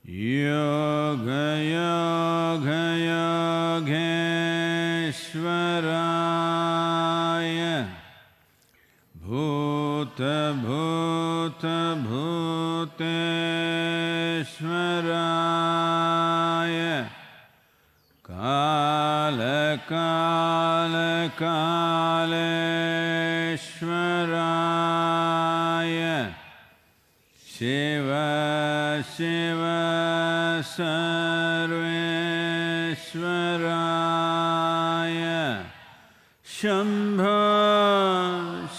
Yoga Yoga Yogeshwaraya Bhuta Bhuta Bhuteshwaraya Kala Kala Kaleshwaraya Shiva Shiva Sarveshwaraya Shambho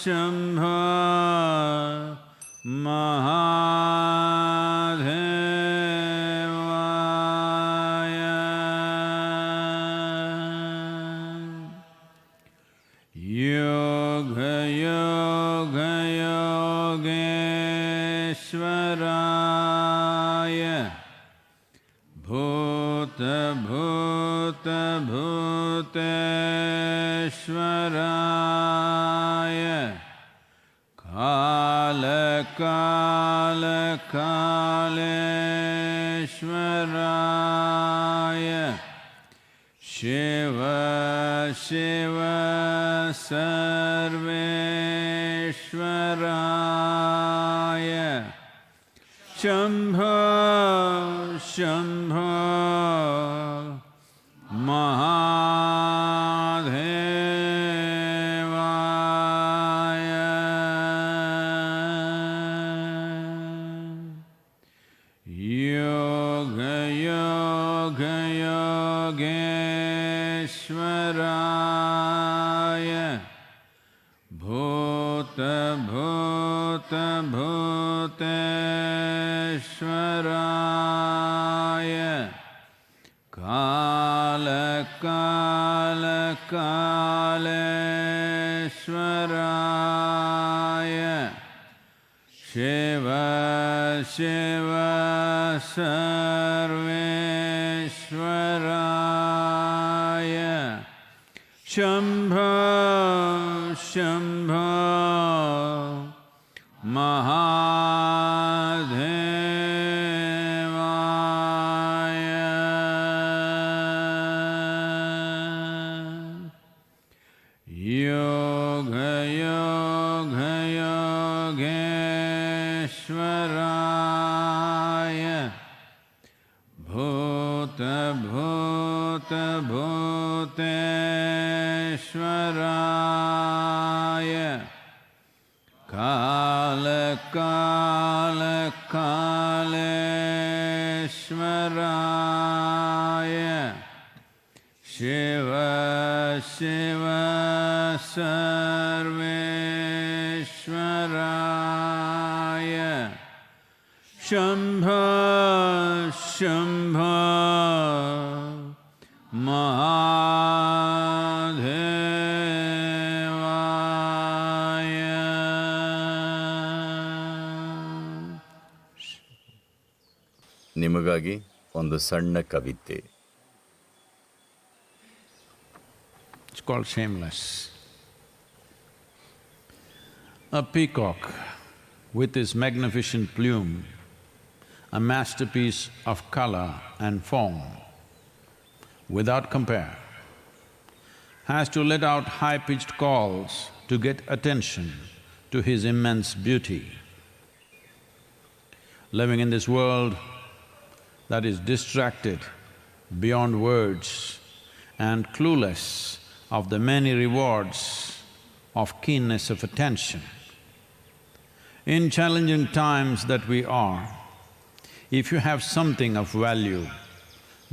Shambho Mahadevaya Yoga Yoga Yogeshwaraya Bhuta Bhuta Bhuteshwaraya Kala Kala Kaleshwaraya Shiva Shiva Sarveshwaraya Shambho Shambho Mahadevaya Yoga Yoga Yogeshwaraya Bhuta Bhuta Bhuteshwaraya Kala Kala Kaleshwaraya Shiva Shiva Sarveshwaraya Shambho Shambho Mahadevaya Yoga Yoga Yogeshwaraya Bhuta Bhuta Bhuteshwaraya Kala Kala Kaleshwaraya Shiva Shiva Sarveshwaraya Shambho Shambho Mahadevaya ನಿಮಗಾಗಿ ಒಂದು ಸಣ್ಣ ಕವಿತೆ. It's called Shameless. A peacock with his magnificent plume, a masterpiece of color and form, without compare, has to let out high-pitched calls to get attention to his immense beauty. Living in this world that is distracted beyond words and clueless of the many rewards of keenness of attention. In challenging times that we are, if you have something of value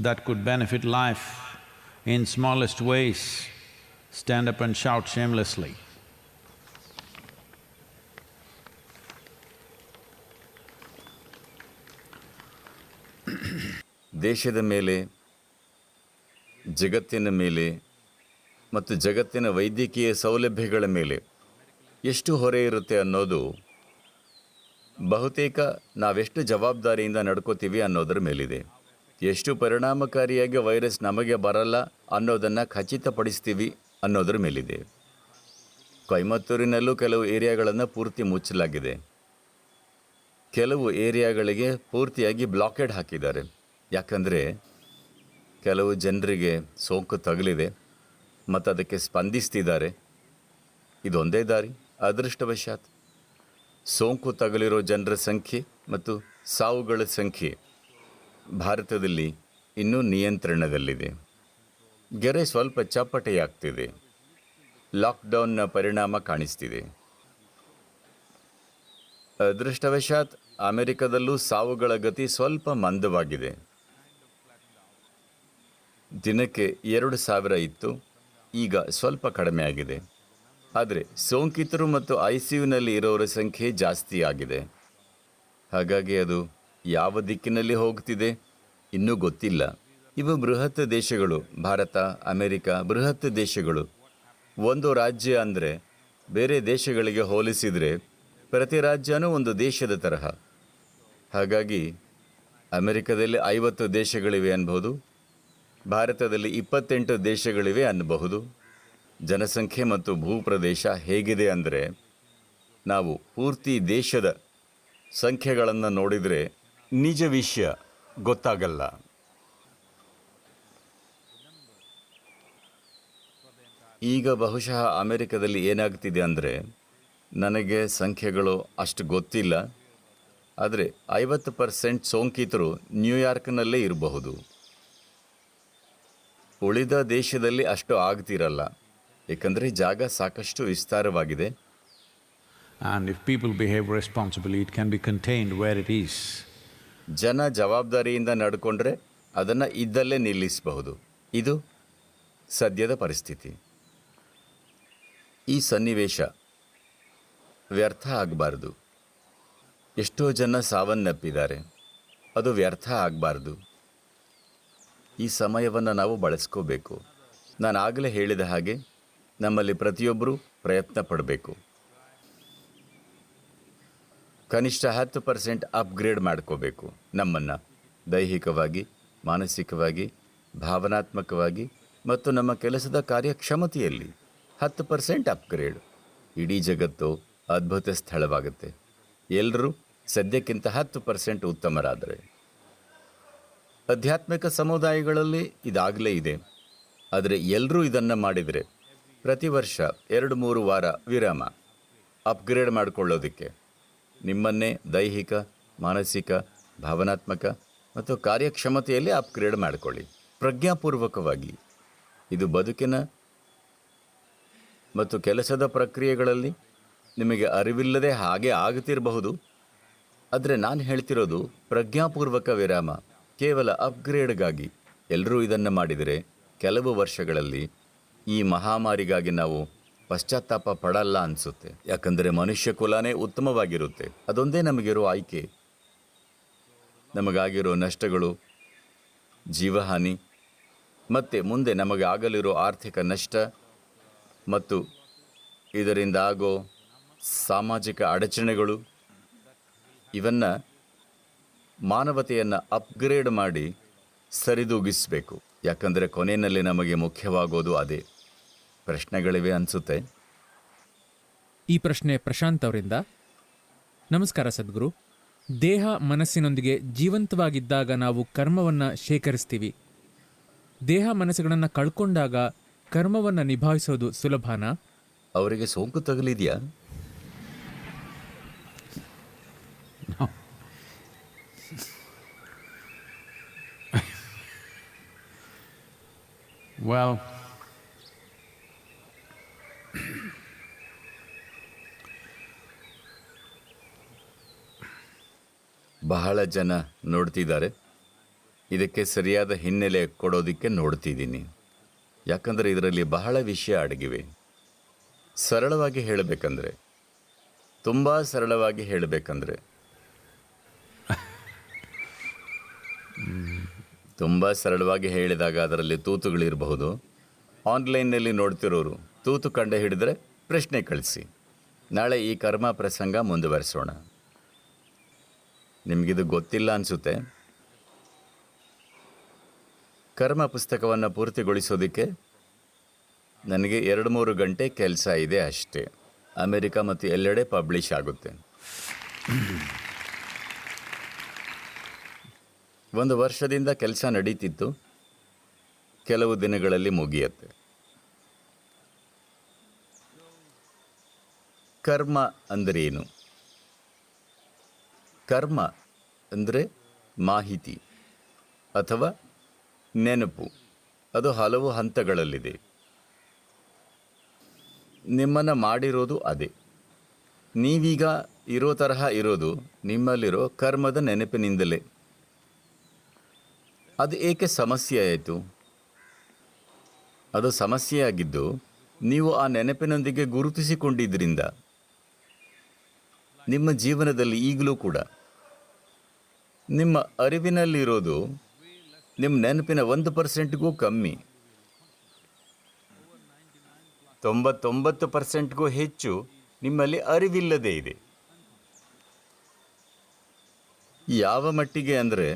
that could benefit life in smallest ways, stand up and shout shamelessly. ದೇಶದ ಮೇಲೆ, ಜಗತ್ತಿನ ಮೇಲೆ ಮತ್ತು ಜಗತ್ತಿನ ವೈದ್ಯಕೀಯ ಸೌಲಭ್ಯಗಳ ಮೇಲೆ ಎಷ್ಟು ಹೊರೆ ಇರುತ್ತೆ ಅನ್ನೋದು ಬಹುತೇಕ ನಾವೆಷ್ಟು ಜವಾಬ್ದಾರಿಯಿಂದ ನಡ್ಕೋತೀವಿ ಅನ್ನೋದರ ಮೇಲಿದೆ. ಎಷ್ಟು ಪರಿಣಾಮಕಾರಿಯಾಗಿ ವೈರಸ್ ನಮಗೆ ಬರಲ್ಲ ಅನ್ನೋದನ್ನು ಖಚಿತಪಡಿಸ್ತೀವಿ ಅನ್ನೋದರ ಮೇಲಿದೆ. ಕೊಯಮತ್ತೂರಿನಲ್ಲೂ ಕೆಲವು ಏರಿಯಾಗಳನ್ನು ಪೂರ್ತಿ ಮುಚ್ಚಲಾಗಿದೆ. ಕೆಲವು ಏರಿಯಾಗಳಿಗೆ ಪೂರ್ತಿಯಾಗಿ ಬ್ಲಾಕೇಡ್ ಹಾಕಿದ್ದಾರೆ. ಯಾಕಂದರೆ ಕೆಲವು ಜನರಿಗೆ ಸೋಂಕು ತಗುಲಿದೆ ಮತ್ತು ಅದಕ್ಕೆ ಸ್ಪಂದಿಸ್ತಿದ್ದಾರೆ. ಇದೊಂದೇ ದಾರಿ. ಅದೃಷ್ಟವಶಾತ್ ಸೋಂಕು ತಗುಲಿರೋ ಜನರ ಸಂಖ್ಯೆ ಮತ್ತು ಸಾವುಗಳ ಸಂಖ್ಯೆ ಭಾರತದಲ್ಲಿ ಇನ್ನೂ ನಿಯಂತ್ರಣದಲ್ಲಿದೆ. ಗೆರೆ ಸ್ವಲ್ಪ ಚಪ್ಪಟೆಯಾಗ್ತಿದೆ. ಲಾಕ್ಡೌನ್ನ ಪರಿಣಾಮ ಕಾಣಿಸ್ತಿದೆ. ಅದೃಷ್ಟವಶಾತ್ ಅಮೆರಿಕದಲ್ಲೂ ಸಾವುಗಳ ಗತಿ ಸ್ವಲ್ಪ ಮಂದವಾಗಿದೆ. ದಿನಕ್ಕೆ 2,000 ಇತ್ತು, ಈಗ ಸ್ವಲ್ಪ ಕಡಿಮೆ ಆಗಿದೆ. ಆದರೆ ಸೋಂಕಿತರು ಮತ್ತು ICUನಲ್ಲಿ ಇರೋರ ಸಂಖ್ಯೆ ಜಾಸ್ತಿ ಆಗಿದೆ. ಹಾಗಾಗಿ ಅದು ಯಾವ ದಿಕ್ಕಿನಲ್ಲಿ ಹೋಗ್ತಿದೆ ಇನ್ನೂ ಗೊತ್ತಿಲ್ಲ. ಇವು ಬೃಹತ್ ದೇಶಗಳು. ಭಾರತ, ಅಮೆರಿಕ ಬೃಹತ್ ದೇಶಗಳು. ಒಂದು ರಾಜ್ಯ ಅಂದರೆ ಬೇರೆ ದೇಶಗಳಿಗೆ ಹೋಲಿಸಿದರೆ ಪ್ರತಿ ರಾಜ್ಯನೂ ಒಂದು ದೇಶದ ತರಹ. ಹಾಗಾಗಿ ಅಮೆರಿಕದಲ್ಲಿ 50 ದೇಶಗಳಿವೆ ಅನ್ಬೋದು, ಭಾರತದಲ್ಲಿ 28 ದೇಶಗಳಿವೆ ಅನ್ನಬಹುದು. ಜನಸಂಖ್ಯೆ ಮತ್ತು ಭೂಪ್ರದೇಶ ಹೇಗಿದೆ ಅಂದರೆ ನಾವು ಪೂರ್ತಿ ದೇಶದ ಸಂಖ್ಯೆಗಳನ್ನು ನೋಡಿದರೆ ನಿಜ ವಿಷಯ ಗೊತ್ತಾಗಲ್ಲ. ಈಗ ಬಹುಶಃ ಅಮೆರಿಕದಲ್ಲಿ ಏನಾಗ್ತಿದೆ ಅಂದರೆ, ನನಗೆ ಸಂಖ್ಯೆಗಳು ಅಷ್ಟು ಗೊತ್ತಿಲ್ಲ, ಆದರೆ 50% ಸೋಂಕಿತರು ನ್ಯೂಯಾರ್ಕ್ನಲ್ಲೇ ಇರಬಹುದು. ಉಳಿದ ದೇಶದಲ್ಲಿ ಅಷ್ಟು ಆಗ್ತಿರಲ್ಲ, ಏಕೆಂದರೆ ಜಾಗ ಸಾಕಷ್ಟು ವಿಸ್ತಾರವಾಗಿದೆ. And if people behave responsibly, it can be contained where it is. ಜನ ಜವಾಬ್ದಾರಿಯಿಂದ ನಡ್ಕೊಂಡ್ರೆ ಅದನ್ನು ಇದ್ದಲ್ಲೇ ನಿಲ್ಲಿಸಬಹುದು. ಇದು ಸದ್ಯದ ಪರಿಸ್ಥಿತಿ. ಈ ಸನ್ನಿವೇಶ ವ್ಯರ್ಥ ಆಗಬಾರ್ದು. ಎಷ್ಟೋ ಜನ ಸಾವನ್ನಪ್ಪಿದ್ದಾರೆ, ಅದು ವ್ಯರ್ಥ ಆಗಬಾರ್ದು. ಈ ಸಮಯವನ್ನು ನಾವು ಬಳಸ್ಕೋಬೇಕು. ನಾನು ಆಗಲೇ ಹೇಳಿದ ಹಾಗೆ ನಮ್ಮಲ್ಲಿ ಪ್ರತಿಯೊಬ್ಬರೂ ಪ್ರಯತ್ನ ಪಡಬೇಕು. ಕನಿಷ್ಠ 10% ಅಪ್ಗ್ರೇಡ್ ಮಾಡ್ಕೋಬೇಕು ನಮ್ಮನ್ನು, ದೈಹಿಕವಾಗಿ, ಮಾನಸಿಕವಾಗಿ, ಭಾವನಾತ್ಮಕವಾಗಿ ಮತ್ತು ನಮ್ಮ ಕೆಲಸದ ಕಾರ್ಯಕ್ಷಮತೆಯಲ್ಲಿ 10% ಅಪ್ಗ್ರೇಡ್. ಇಡೀ ಜಗತ್ತು ಅದ್ಭುತ ಸ್ಥಳವಾಗುತ್ತೆ. ಎಲ್ಲರೂ ಸದ್ಯಕ್ಕಿಂತ 10% ಉತ್ತಮರಾದರೆ. ಆಧ್ಯಾತ್ಮಿಕ ಸಮುದಾಯಗಳಲ್ಲಿ ಇದಾಗಲೇ ಇದೆ. ಆದರೆ ಎಲ್ಲರೂ ಇದನ್ನು ಮಾಡಿದರೆ ಪ್ರತಿ ವರ್ಷ 2-3 ವಾರ ವಿರಾಮ, ಅಪ್ಗ್ರೇಡ್ ಮಾಡಿಕೊಳ್ಳೋದಕ್ಕೆ. ನಿಮ್ಮನ್ನೇ ದೈಹಿಕ, ಮಾನಸಿಕ, ಭಾವನಾತ್ಮಕ ಮತ್ತು ಕಾರ್ಯಕ್ಷಮತೆಯಲ್ಲಿ ಅಪ್ಗ್ರೇಡ್ ಮಾಡಿಕೊಳ್ಳಿ ಪ್ರಜ್ಞಾಪೂರ್ವಕವಾಗಿ. ಇದು ಬದುಕಿನ ಮತ್ತು ಕೆಲಸದ ಪ್ರಕ್ರಿಯೆಗಳಲ್ಲಿ ನಿಮಗೆ ಅರಿವಿಲ್ಲದೆ ಹಾಗೆ ಆಗುತ್ತಿರಬಹುದು. ಆದರೆ ನಾನು ಹೇಳ್ತಿರೋದು ಪ್ರಜ್ಞಾಪೂರ್ವಕ ವಿರಾಮ, ಕೇವಲ ಅಪ್ಗ್ರೇಡ್ಗಾಗಿ. ಎಲ್ಲರೂ ಇದನ್ನು ಮಾಡಿದರೆ ಕೆಲವು ವರ್ಷಗಳಲ್ಲಿ ಈ ಮಹಾಮಾರಿಗಾಗಿ ನಾವು ಪಶ್ಚಾತ್ತಾಪ ಪಡಲ್ಲ ಅನಿಸುತ್ತೆ. ಯಾಕಂದರೆ ಮನುಷ್ಯ ಕುಲನೇ ಉತ್ತಮವಾಗಿರುತ್ತೆ. ಅದೊಂದೇ ನಮಗಿರೋ ಆಯ್ಕೆ. ನಮಗಾಗಿರೋ ನಷ್ಟಗಳು, ಜೀವಹಾನಿ ಮತ್ತು ಮುಂದೆ ನಮಗೆ ಆಗಲಿರೋ ಆರ್ಥಿಕ ನಷ್ಟ ಮತ್ತು ಇದರಿಂದ ಆಗೋ ಸಾಮಾಜಿಕ ಅಡಚಣೆಗಳು, ಇವನ್ನು ಮಾನವತೆಯನ್ನು ಅಪ್ಗ್ರೇಡ್ ಮಾಡಿ ಸರಿದೂಗಿಸಬೇಕು. ಯಾಕಂದರೆ ಕೊನೆಯಲ್ಲಿ ನಮಗೆ ಮುಖ್ಯವಾಗೋದು ಅದೇ. ಪ್ರಶ್ನೆಗಳಿವೆ ಅನಿಸುತ್ತೆ. ಈ ಪ್ರಶ್ನೆ ಪ್ರಶಾಂತ್ ಅವರಿಂದ. ನಮಸ್ಕಾರ ಸದ್ಗುರು. ದೇಹ ಮನಸ್ಸಿನೊಂದಿಗೆ ಜೀವಂತವಾಗಿದ್ದಾಗ ನಾವು ಕರ್ಮವನ್ನು ಶೇಖರಿಸ್ತೀವಿ. ದೇಹ ಮನಸ್ಸುಗಳನ್ನು ಕಳ್ಕೊಂಡಾಗ ಕರ್ಮವನ್ನು ನಿಭಾಯಿಸೋದು ಸುಲಭನಾ? ಅವರಿಗೆ ಸೋಂಕು ತಗುಲಿದೆಯಾ? Well, ಬಹಳ ಜನ ನೋಡ್ತಿದ್ದಾರೆ. ಇದಕ್ಕೆ ಸರಿಯಾದ ಹಿನ್ನೆಲೆ ಕೊಡೋದಕ್ಕೆ ನೋಡ್ತಿದ್ದೀನಿ. ಯಾಕಂದರೆ ಇದರಲ್ಲಿ ಬಹಳ ವಿಷಯ ಅಡಗಿವೆ. ಸರಳವಾಗಿ ಹೇಳಬೇಕಂದ್ರೆ, ತುಂಬ ಸರಳವಾಗಿ ಹೇಳಬೇಕಂದ್ರೆ, ತುಂಬ ಸರಳವಾಗಿ ಹೇಳಿದಾಗ ಅದರಲ್ಲಿ ತೂತುಗಳಿರಬಹುದು. ಆನ್ಲೈನ್ನಲ್ಲಿ ನೋಡ್ತಿರೋರು ತೂತು ಕಂಡು ಹಿಡಿದ್ರೆ ಪ್ರಶ್ನೆ ಕಳಿಸಿ. ನಾಳೆ ಈ ಕರ್ಮ ಪ್ರಸಂಗ ಮುಂದುವರಿಸೋಣ. ನಿಮಗಿದು ಗೊತ್ತಿಲ್ಲ ಅನಿಸುತ್ತೆ. ಕರ್ಮ ಪುಸ್ತಕವನ್ನು ಪೂರ್ತಿಗೊಳಿಸೋದಕ್ಕೆ ನನಗೆ 2-3 ಗಂಟೆ ಕೆಲಸ ಇದೆ ಅಷ್ಟೇ. ಅಮೆರಿಕ ಮತ್ತು ಎಲ್ಲೆಡೆ ಪಬ್ಲಿಷ್ ಆಗುತ್ತೆ. 1 ವರ್ಷದಿಂದ ಕೆಲಸ ನಡೀತಿತ್ತು, ಕೆಲವು ದಿನಗಳಲ್ಲಿ ಮುಗಿಯತ್ತೆ. ಕರ್ಮ ಅಂದರೇನು? ಕರ್ಮ ಅಂದರೆ ಮಾಹಿತಿ ಅಥವಾ ನೆನಪು. ಅದು ಹಲವು ಹಂತಗಳಲ್ಲಿದೆ. ನಿಮ್ಮನ್ನು ಮಾಡಿರೋದು ಅದೇ. ನೀವೀಗ ಇರೋ ತರಹ ಇರೋದು ನಿಮ್ಮಲ್ಲಿರೋ ಕರ್ಮದ ನೆನಪಿನಿಂದಲೇ. ಅದು ಏಕೆ ಸಮಸ್ಯೆ ಆಯಿತು? ಅದು ಸಮಸ್ಯೆಯಾಗಿದ್ದು ನೀವು ಆ ನೆನಪಿನೊಂದಿಗೆ ಗುರುತಿಸಿಕೊಂಡಿದ್ದರಿಂದ. ನಿಮ್ಮ ಜೀವನದಲ್ಲಿ ಈಗಲೂ ಕೂಡ ನಿಮ್ಮ ಅರಿವಿನಲ್ಲಿರೋದು ನಿಮ್ಮ ನೆನಪಿನ 1%ಗೂ ಕಮ್ಮಿ. 99%ಗೂ ಹೆಚ್ಚು ನಿಮ್ಮಲ್ಲಿ ಅರಿವಿಲ್ಲದೇ ಇದೆ. ಯಾವ ಮಟ್ಟಿಗೆ ಅಂದರೆ,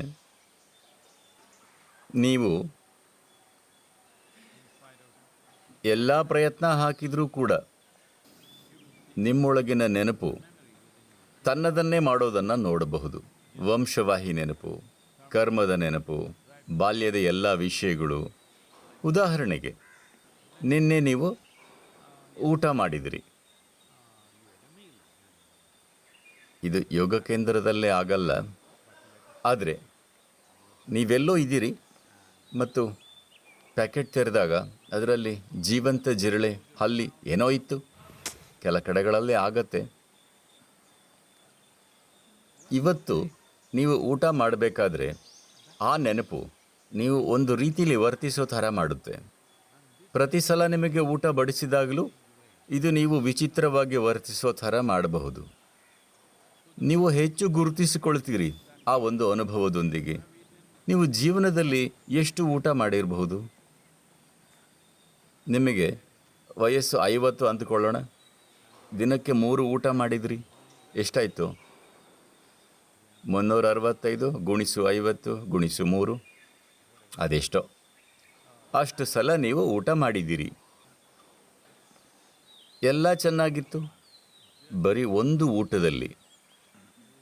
ನೀವು ಎಲ್ಲ ಪ್ರಯತ್ನ ಹಾಕಿದರೂ ಕೂಡ ನಿಮ್ಮೊಳಗಿನ ನೆನಪು ತನ್ನದನ್ನೇ ಮಾಡೋದನ್ನು ನೋಡಬಹುದು. ವಂಶವಾಹಿ ನೆನಪು, ಕರ್ಮದ ನೆನಪು, ಬಾಲ್ಯದ ಎಲ್ಲ ವಿಷಯಗಳು. ಉದಾಹರಣೆಗೆ, ನಿನ್ನೆ ನೀವು ಊಟ ಮಾಡಿದಿರಿ. ಇದು ಯೋಗ ಕೇಂದ್ರದಲ್ಲೇ ಆಗಲ್ಲ, ಆದರೆ ನೀವೆಲ್ಲೋ ಇದ್ದೀರಿ ಮತ್ತು ಪ್ಯಾಕೆಟ್ ತೆರೆದಾಗ ಅದರಲ್ಲಿ ಜೀವಂತ ಜಿರಳೆ, ಹಲ್ಲಿ ಏನೋ ಇತ್ತು. ಕೆಲ ಕಡೆಗಳಲ್ಲಿ ಆಗತ್ತೆ. ಇವತ್ತು ನೀವು ಊಟ ಮಾಡಬೇಕಾದ್ರೆ ಆ ನೆನಪು ನೀವು ಒಂದು ರೀತಿಯಲ್ಲಿ ವರ್ತಿಸೋ ಥರ ಮಾಡುತ್ತೆ. ಪ್ರತಿ ಸಲ ನಿಮಗೆ ಊಟ ಬಡಿಸಿದಾಗಲೂ ಇದು ನೀವು ವಿಚಿತ್ರವಾಗಿ ವರ್ತಿಸೋ ಥರ ಮಾಡಬಹುದು. ನೀವು ಹೆಚ್ಚು ಗುರುತಿಸಿಕೊಳ್ತೀರಿ ಆ ಒಂದು ಅನುಭವದೊಂದಿಗೆ. ನೀವು ಜೀವನದಲ್ಲಿ ಎಷ್ಟು ಊಟ ಮಾಡಿರಬಹುದು? ನಿಮಗೆ ವಯಸ್ಸು 50 ಅಂದುಕೊಳ್ಳೋಣ. ದಿನಕ್ಕೆ 3 ಊಟ ಮಾಡಿದ್ರಿ, ಎಷ್ಟಾಯಿತು? 365 ಗುಣಿಸು 50 ಗುಣಿಸು 3, ಅದೆಷ್ಟೋ ಅಷ್ಟು ಸಲ ನೀವು ಊಟ ಮಾಡಿದ್ದೀರಿ. ಎಲ್ಲ ಚೆನ್ನಾಗಿತ್ತು. ಬರೀ ಒಂದು ಊಟದಲ್ಲಿ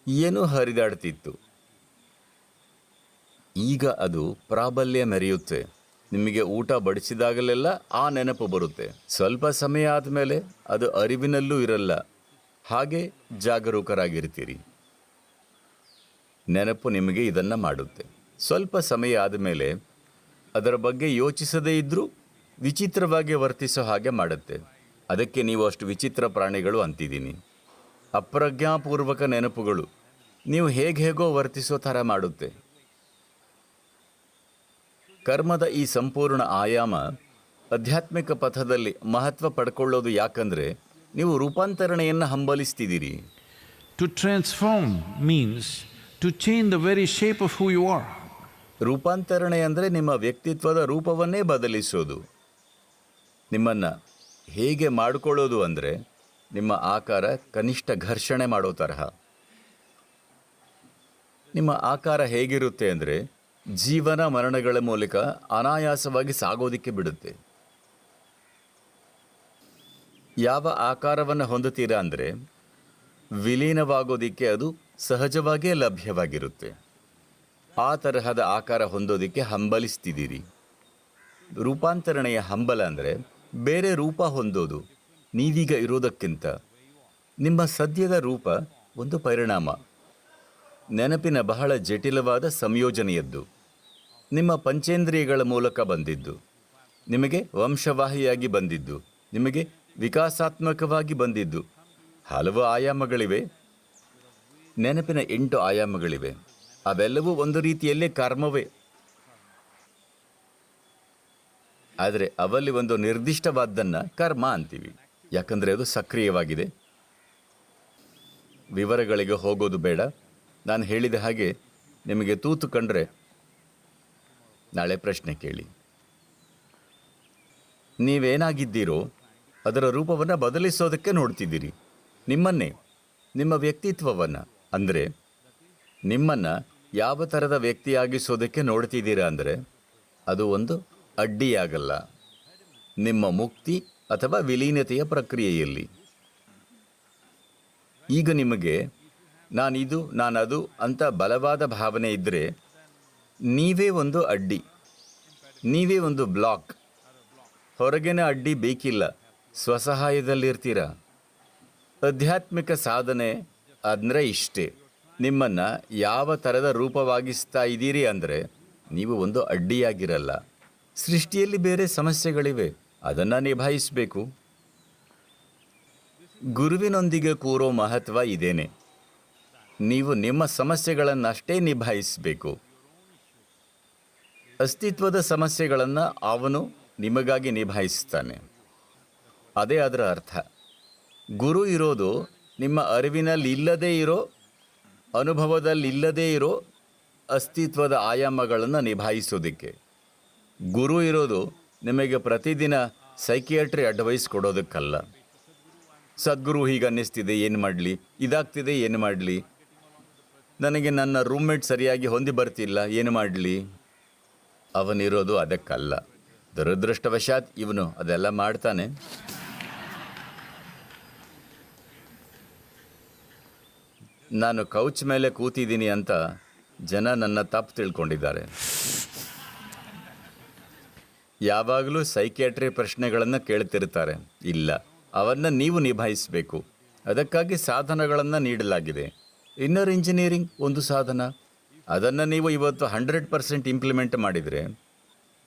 ಏನೂ ಹರಿದಾಡ್ತಿತ್ತು. ಈಗ ಅದು ಪ್ರಾಬಲ್ಯ ಮೆರೆಯುತ್ತೆ. ನಿಮಗೆ ಊಟ ಬಡಿಸಿದಾಗಲೆಲ್ಲ ಆ ನೆನಪು ಬರುತ್ತೆ. ಸ್ವಲ್ಪ ಸಮಯ ಆದಮೇಲೆ ಅದು ಅರಿವಿನಲ್ಲೂ ಇರಲ್ಲ. ಹಾಗೆ ಜಾಗರೂಕರಾಗಿರ್ತೀರಿ. ನೆನಪು ನಿಮಗೆ ಇದನ್ನು ಮಾಡುತ್ತೆ. ಸ್ವಲ್ಪ ಸಮಯ ಆದಮೇಲೆ ಅದರ ಬಗ್ಗೆ ಯೋಚಿಸದೇ ಇದ್ದರೂ ವಿಚಿತ್ರವಾಗಿ ವರ್ತಿಸೋ ಹಾಗೆ ಮಾಡುತ್ತೆ. ಅದಕ್ಕೆ ನೀವು ಅಷ್ಟು ವಿಚಿತ್ರ ಪ್ರಾಣಿಗಳು ಅಂತಿದ್ದೀನಿ. ಅಪ್ರಜ್ಞಾಪೂರ್ವಕ ನೆನಪುಗಳು ನೀವು ಹೇಗೋ ವರ್ತಿಸೋ ಥರ ಮಾಡುತ್ತೆ. ಕರ್ಮದ ಈ ಸಂಪೂರ್ಣ ಆಯಾಮ ಆಧ್ಯಾತ್ಮಿಕ ಪಥದಲ್ಲಿ ಮಹತ್ವ ಪಡ್ಕೊಳ್ಳೋದು ಯಾಕಂದರೆ ನೀವು ರೂಪಾಂತರಣೆಯನ್ನು ಹಂಬಲಿಸ್ತಿದ್ದೀರಿ. To transform means to change the very shape of who you are. ರೂಪಾಂತರಣೆ ಅಂದರೆ ನಿಮ್ಮ ವ್ಯಕ್ತಿತ್ವದ ರೂಪವನ್ನೇ ಬದಲಿಸೋದು. ನಿಮ್ಮನ್ನು ಹೇಗೆ ಮಾಡಿಕೊಳ್ಳೋದು ಅಂದರೆ ನಿಮ್ಮ ಆಕಾರ ಕನಿಷ್ಠ ಘರ್ಷಣೆ ಮಾಡೋ ತರಹ. ನಿಮ್ಮ ಆಕಾರ ಹೇಗಿರುತ್ತೆ ಅಂದರೆ ಜೀವನ ಮರಣಗಳ ಮೂಲಕ ಅನಾಯಾಸವಾಗಿ ಸಾಗೋದಿಕ್ಕೆ ಬಿಡುತ್ತೆ. ಯಾವ ಆಕಾರವನ್ನು ಹೊಂದುತ್ತೀರಾ ಅಂದರೆ ವಿಲೀನವಾಗೋದಿಕ್ಕೆ ಅದು ಸಹಜವಾಗಿಯೇ ಲಭ್ಯವಾಗಿರುತ್ತೆ. ಆ ತರಹದ ಆಕಾರ ಹೊಂದೋದಿಕ್ಕೆ ಹಂಬಲಿಸ್ತಿದ್ದೀರಿ. ರೂಪಾಂತರಣೆಯ ಹಂಬಲ ಅಂದರೆ ಬೇರೆ ರೂಪ ಹೊಂದೋದು. ನೀವೀಗ ಇರೋದಕ್ಕಿಂತ ನಿಮ್ಮ ಸದ್ಯದ ರೂಪ ಒಂದು ಪರಿಣಾಮ, ನೆನಪಿನ ಬಹಳ ಜಟಿಲವಾದ ಸಂಯೋಜನೆಯದ್ದು. ನಿಮ್ಮ ಪಂಚೇಂದ್ರಿಯಗಳ ಮೂಲಕ ಬಂದಿದ್ದು, ನಿಮಗೆ ವಂಶವಾಹಿಯಾಗಿ ಬಂದಿದ್ದು, ನಿಮಗೆ ವಿಕಾಸಾತ್ಮಕವಾಗಿ ಬಂದಿದ್ದು. ಹಲವು ಆಯಾಮಗಳಿವೆ. ನೆನಪಿನ 8 ಆಯಾಮಗಳಿವೆ. ಅವೆಲ್ಲವೂ ಒಂದು ರೀತಿಯಲ್ಲೇ ಕರ್ಮವೇ. ಆದರೆ ಅವಲ್ಲಿ ಒಂದು ನಿರ್ದಿಷ್ಟವಾದ್ದನ್ನು ಕರ್ಮ ಅಂತೀವಿ, ಯಾಕಂದರೆ ಅದು ಸಕ್ರಿಯವಾಗಿದೆ. ವಿವರಗಳಿಗೆ ಹೋಗೋದು ಬೇಡ. ನಾನು ಹೇಳಿದ ಹಾಗೆ ನಿಮಗೆ ತೂತು ಕಂಡ್ರೆ ನಾಳೆ ಪ್ರಶ್ನೆ ಕೇಳಿ. ನೀವೇನಾಗಿದ್ದೀರೋ ಅದರ ರೂಪವನ್ನು ಬದಲಿಸೋದಕ್ಕೆ ನೋಡ್ತಿದ್ದೀರಿ. ನಿಮ್ಮನ್ನೇ, ನಿಮ್ಮ ವ್ಯಕ್ತಿತ್ವವನ್ನು, ಅಂದರೆ ನಿಮ್ಮನ್ನು ಯಾವ ಥರದ ವ್ಯಕ್ತಿಯಾಗಿಸೋದಕ್ಕೆ ನೋಡ್ತಿದ್ದೀರಾ ಅಂದರೆ ಅದು ಒಂದು ಅಡ್ಡಿಯಾಗಲ್ಲ ನಿಮ್ಮ ಮುಕ್ತಿ ಅಥವಾ ವಿಲೀನತೆಯ ಪ್ರಕ್ರಿಯೆಯಲ್ಲಿ. ಈಗ ನಿಮಗೆ ನಾನಿದು ನಾನದು ಅಂತ ಬಲವಾದ ಭಾವನೆ ಇದ್ದರೆ ನೀವೇ ಒಂದು ಅಡ್ಡಿ, ನೀವೇ ಒಂದು ಬ್ಲಾಕ್. ಹೊರಗಿನ ಅಡ್ಡಿ ಬೇಕಿಲ್ಲ, ಸ್ವಸಹಾಯದಲ್ಲಿರ್ತೀರ. ಆಧ್ಯಾತ್ಮಿಕ ಸಾಧನೆ ಅಂದರೆ ಇಷ್ಟೇ. ನಿಮ್ಮನ್ನು ಯಾವ ಥರದ ರೂಪವಾಗಿಸ್ತಾ ಇದ್ದೀರಿ ಅಂದರೆ ನೀವು ಒಂದು ಅಡ್ಡಿಯಾಗಿರಲ್ಲ. ಸೃಷ್ಟಿಯಲ್ಲಿ ಬೇರೆ ಸಮಸ್ಯೆಗಳಿವೆ, ಅದನ್ನು ನಿಭಾಯಿಸಬೇಕು. ಗುರುವಿನೊಂದಿಗೆ ಕೂರೋ ಮಹತ್ವ ಇದೇನೆ. ನೀವು ನಿಮ್ಮ ಸಮಸ್ಯೆಗಳನ್ನಷ್ಟೇ ನಿಭಾಯಿಸಬೇಕು. ಅಸ್ತಿತ್ವದ ಸಮಸ್ಯೆಗಳನ್ನು ಅವನು ನಿಮಗಾಗಿ ನಿಭಾಯಿಸ್ತಾನೆ. ಅದೇ ಅದರ ಅರ್ಥ. ಗುರು ಇರೋದು ನಿಮ್ಮ ಅರಿವಿನಲ್ಲಿ ಇಲ್ಲದೇ ಇರೋ, ಅನುಭವದಲ್ಲಿಲ್ಲದೇ ಇರೋ ಅಸ್ತಿತ್ವದ ಆಯಾಮಗಳನ್ನು ನಿಭಾಯಿಸೋದಕ್ಕೆ. ಗುರು ಇರೋದು ನಿಮಗೆ ಪ್ರತಿದಿನ ಸೈಕಿಯಾಟ್ರಿ ಅಡ್ವೈಸ್ ಕೊಡೋದಕ್ಕಲ್ಲ. ಸದ್ಗುರು ಹೀಗೆ ಅನ್ನಿಸ್ತಿದೆ, ಏನು ಮಾಡಲಿ, ಇದಾಗ್ತಿದೆ, ಏನು ಮಾಡಲಿ, ನನಗೆ ನನ್ನ ರೂಮ್ಮೇಟ್ ಸರಿಯಾಗಿ ಹೊಂದಿ ಬರ್ತಿಲ್ಲ, ಏನು ಮಾಡಲಿ. ಅವನಿರೋದು ಅದಕ್ಕಲ್ಲ. ದುರದೃಷ್ಟವಶಾತ್ ಇವನು ಅದೆಲ್ಲ ಮಾಡ್ತಾನೆ. ನಾನು ಕೌಚ್ ಮೇಲೆ ಕೂತಿದ್ದೀನಿ ಅಂತ ಜನ ನನ್ನ ತಪ್ಪು ತಿಳ್ಕೊಂಡಿದ್ದಾರೆ. ಯಾವಾಗಲೂ ಸೈಕಿಯಾಟ್ರಿ ಪ್ರಶ್ನೆಗಳನ್ನು ಕೇಳ್ತಿರ್ತಾರೆ. ಇಲ್ಲ, ಅವನ್ನು ನೀವು ನಿಭಾಯಿಸಬೇಕು. ಅದಕ್ಕಾಗಿ ಸಾಧನಗಳನ್ನು ನೀಡಲಾಗಿದೆ. ಇನ್ನರ್ ಇಂಜಿನಿಯರಿಂಗ್ ಒಂದು ಸಾಧನ. ಅದನ್ನು ನೀವು ಇವತ್ತು 100% ಇಂಪ್ಲಿಮೆಂಟ್ ಮಾಡಿದರೆ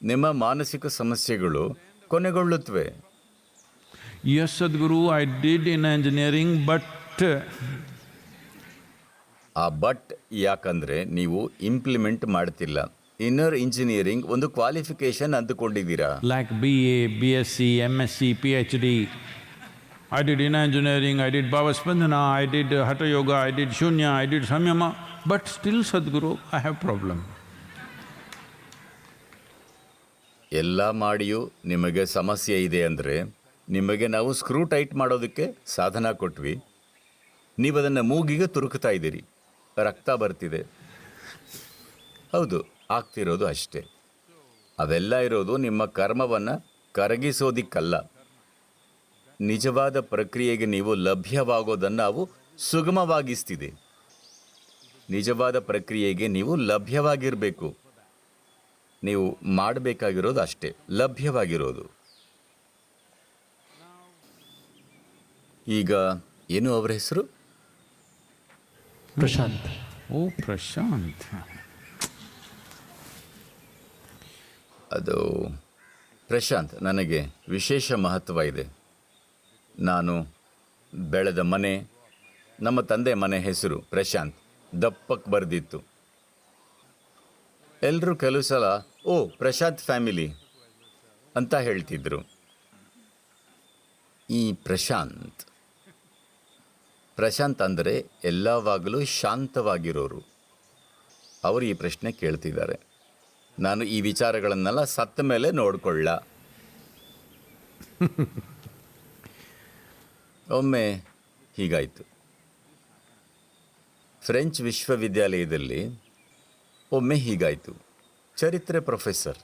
ನಿಮ್ಮ ಮಾನಸಿಕ ಸಮಸ್ಯೆಗಳು ಕೊನೆಗೊಳ್ಳುತ್ತವೆ. Yes, Sadhguru, I did in engineering, but ಆ ಬಟ್ ಯಾಕಂದರೆ ನೀವು ಇಂಪ್ಲಿಮೆಂಟ್ ಮಾಡ್ತಿಲ್ಲ. ಇನ್ನರ್ ಇಂಜಿನಿಯರಿಂಗ್ ಒಂದು qualification ಅಂದುಕೊಂಡಿದ್ದೀರಾ. like BA, BSc, MSc, PhD, I did in engineering, I did Bhavaspandana, I did Hatha Yoga, I did Shunya, I did Samyama, but still Sadhguru, I have problem. ಎಲ್ಲ ಮಾಡಿಯೂ ನಿಮಗೆ ಸಮಸ್ಯೆ ಇದೆ ಅಂದರೆ ನಿಮಗೆ ನಾವು screw tight ಮಾಡೋದಕ್ಕೆ ಸಾಧನ ಕೊಟ್ವಿ. ನೀವು ಅದನ್ನು ಮೂಗಿಗೆ ತುರುಕ್ತಾ ಇದ್ದೀರಿ, ರಕ್ತ ಬರ್ತಿದೆ. ಹೌದು, ಆಗ್ತಿರೋದು ಅಷ್ಟೇ. ಅವೆಲ್ಲ ಇರೋದು ನಿಮ್ಮ ಕರ್ಮವನ್ನು ಕರಗಿಸೋದಿಕ್ಕಲ್ಲ. ನಿಜವಾದ ಪ್ರಕ್ರಿಯೆಗೆ ನೀವು ಲಭ್ಯವಾಗೋದನ್ನು ಅವು ಸುಗಮವಾಗಿಸ್ತಿದೆ. ನಿಜವಾದ ಪ್ರಕ್ರಿಯೆಗೆ ನೀವು ಲಭ್ಯವಾಗಿರಬೇಕು. ನೀವು ಮಾಡಬೇಕಾಗಿರೋದು ಅಷ್ಟೇ, ಲಭ್ಯವಾಗಿರೋದು. ಈಗ ಏನು ಅವರ ಹೆಸರು? ಪ್ರಶಾಂತ್. Oh, Prashant. ಅದು ಪ್ರಶಾಂತ್, ನನಗೆ ವಿಶೇಷ ಮಹತ್ವ ಇದೆ. ನಾನು ಬೆಳೆದ ಮನೆ, ನಮ್ಮ ತಂದೆ ಮನೆ ಹೆಸರು ಪ್ರಶಾಂತ್, ದಪ್ಪಕ್ಕೆ ಬರೆದಿತ್ತು. ಎಲ್ಲರೂ ಕೆಲವು ಸಲ ಓ ಪ್ರಶಾಂತ್ ಫ್ಯಾಮಿಲಿ ಅಂತ ಹೇಳ್ತಿದ್ರು. ಈ ಪ್ರಶಾಂತ್ ಅಂದರೆ ಎಲ್ಲವಾಗಲೂ ಶಾಂತವಾಗಿರೋರು. ಅವರು ಈ ಪ್ರಶ್ನೆ ಕೇಳ್ತಿದ್ದಾರೆ. ನಾನು ಈ ವಿಚಾರಗಳನ್ನೆಲ್ಲ ಸತ್ತ ಮೇಲೆ ನೋಡ್ಕೊಳ್ಳ. ಒಮ್ಮೆ ಹೀಗಾಯಿತು. ಫ್ರೆಂಚ್ ವಿಶ್ವವಿದ್ಯಾಲಯದಲ್ಲಿ ಒಮ್ಮೆ ಹೀಗಾಯಿತು. ಚರಿತ್ರೆ ಪ್ರೊಫೆಸರ್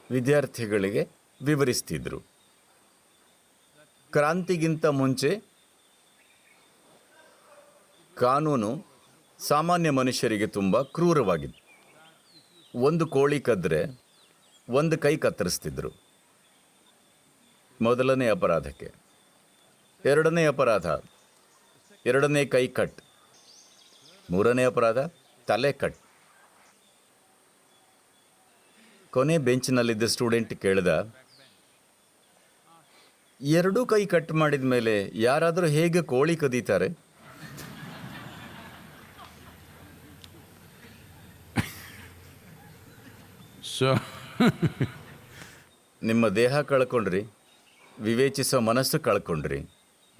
ವಿದ್ಯಾರ್ಥಿಗಳಿಗೆ ವಿವರಿಸ್ತಿದ್ರು. ಕ್ರಾಂತಿಗಿಂತ ಮುಂಚೆ ಕಾನೂನು ಸಾಮಾನ್ಯ ಮನುಷ್ಯರಿಗೆ ತುಂಬ ಕ್ರೂರವಾಗಿತ್ತು. ಒಂದು ಕೋಳಿ ಕದ್ದರೆ ಒಂದು ಕೈ ಕತ್ತರಿಸ್ತಿದ್ರು ಮೊದಲನೇ ಅಪರಾಧಕ್ಕೆ. ಎರಡನೇ ಅಪರಾಧ ಎರಡನೇ ಕೈ ಕಟ್. ಮೂರನೇ ಅಪರಾಧ ತಲೆ ಕಟ್. ಕೊನೆ ಬೆಂಚ್ನಲ್ಲಿದ್ದ ಸ್ಟೂಡೆಂಟ್ ಕೇಳಿದ, ಎರಡೂ ಕೈ ಕಟ್ ಮಾಡಿದ ಮೇಲೆ ಯಾರಾದರೂ ಹೇಗೆ ಕೋಳಿ ಕದೀತಾರೆ? So, ನಿಮ್ಮ ದೇಹ ಕಳ್ಕೊಂಡ್ರಿ, ವಿವೇಚಿಸೋ ಮನಸ್ಸು ಕಳ್ಕೊಂಡ್ರಿ.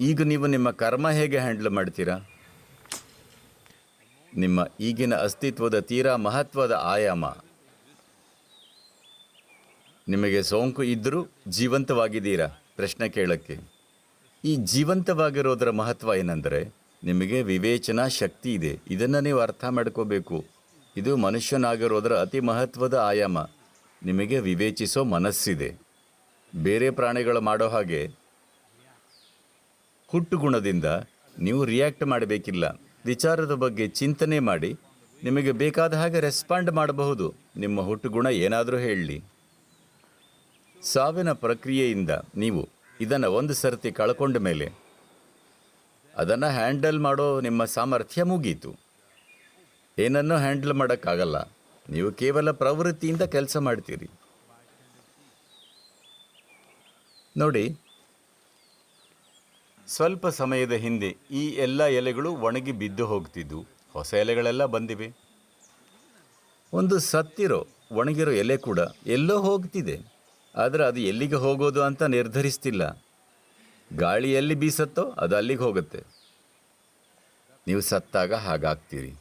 ಈಗ ನೀವು ನಿಮ್ಮ ಕರ್ಮ ಹೇಗೆ ಹ್ಯಾಂಡಲ್ ಮಾಡ್ತೀರಾ? ನಿಮ್ಮ ಈಗಿನ ಅಸ್ತಿತ್ವದ ತೀರಾ ಮಹತ್ವದ ಆಯಾಮ. ನಿಮಗೆ ಸೋಂಕು ಇದ್ದರೂ ಜೀವಂತವಾಗಿದ್ದೀರಾ? ಪ್ರಶ್ನೆ ಕೇಳಕ್ಕೆ. ಈ ಜೀವಂತವಾಗಿರೋದರ ಮಹತ್ವ ಏನಂದರೆ ನಿಮಗೆ ವಿವೇಚನಾ ಶಕ್ತಿ ಇದೆ. ಇದನ್ನು ನೀವು ಅರ್ಥ ಮಾಡ್ಕೋಬೇಕು. ಇದು ಮನುಷ್ಯನಾಗಿರೋದರ ಅತಿ ಮಹತ್ವದ ಆಯಾಮ. ನಿಮಗೆ ವಿವೇಚಿಸೋ ಮನಸ್ಸಿದೆ. ಬೇರೆ ಪ್ರಾಣಿಗಳು ಮಾಡೋ ಹಾಗೆ ಹುಟ್ಟು ಗುಣದಿಂದ ನೀವು ರಿಯಾಕ್ಟ್ ಮಾಡಬೇಕಿಲ್ಲ. ವಿಚಾರದ ಬಗ್ಗೆ ಚಿಂತನೆ ಮಾಡಿ ನಿಮಗೆ ಬೇಕಾದ ಹಾಗೆ ರೆಸ್ಪಾಂಡ್ ಮಾಡಬಹುದು. ನಿಮ್ಮ ಹುಟ್ಟುಗುಣ ಏನಾದರೂ ಹೇಳಲಿ. ಸಾವಿನ ಪ್ರಕ್ರಿಯೆಯಿಂದ ನೀವು ಇದನ್ನು ಒಂದು ಸರ್ತಿ ಕಳ್ಕೊಂಡ ಮೇಲೆ ಅದನ್ನು ಹ್ಯಾಂಡಲ್ ಮಾಡೋ ನಿಮ್ಮ ಸಾಮರ್ಥ್ಯ ಮುಗೀತು. ಏನನ್ನೂ ಹ್ಯಾಂಡಲ್ ಮಾಡೋಕ್ಕಾಗಲ್ಲ. ನೀವು ಕೇವಲ ಪ್ರವೃತ್ತಿಯಿಂದ ಕೆಲಸ ಮಾಡ್ತೀರಿ. ನೋಡಿ, ಸ್ವಲ್ಪ ಸಮಯದ ಹಿಂದೆ ಈ ಎಲ್ಲ ಎಲೆಗಳು ಒಣಗಿ ಬಿದ್ದು ಹೋಗ್ತಿದ್ದು, ಹೊಸ ಎಲೆಗಳೆಲ್ಲ ಬಂದಿವೆ. ಒಂದು ಸತ್ತಿರೋ ಒಣಗಿರೋ ಎಲೆ ಕೂಡ ಎಲ್ಲೋ ಹೋಗ್ತಿದೆ, ಆದರೆ ಅದು ಎಲ್ಲಿಗೆ ಹೋಗೋದು ಅಂತ ನಿರ್ಧರಿಸ್ತಿಲ್ಲ. ಗಾಳಿ ಎಲ್ಲಿ ಬೀಸತ್ತೋ ಅದು ಅಲ್ಲಿಗೆ ಹೋಗುತ್ತೆ. ನೀವು ಸತ್ತಾಗ ಹಾಗಾಗ್ತೀರಿ.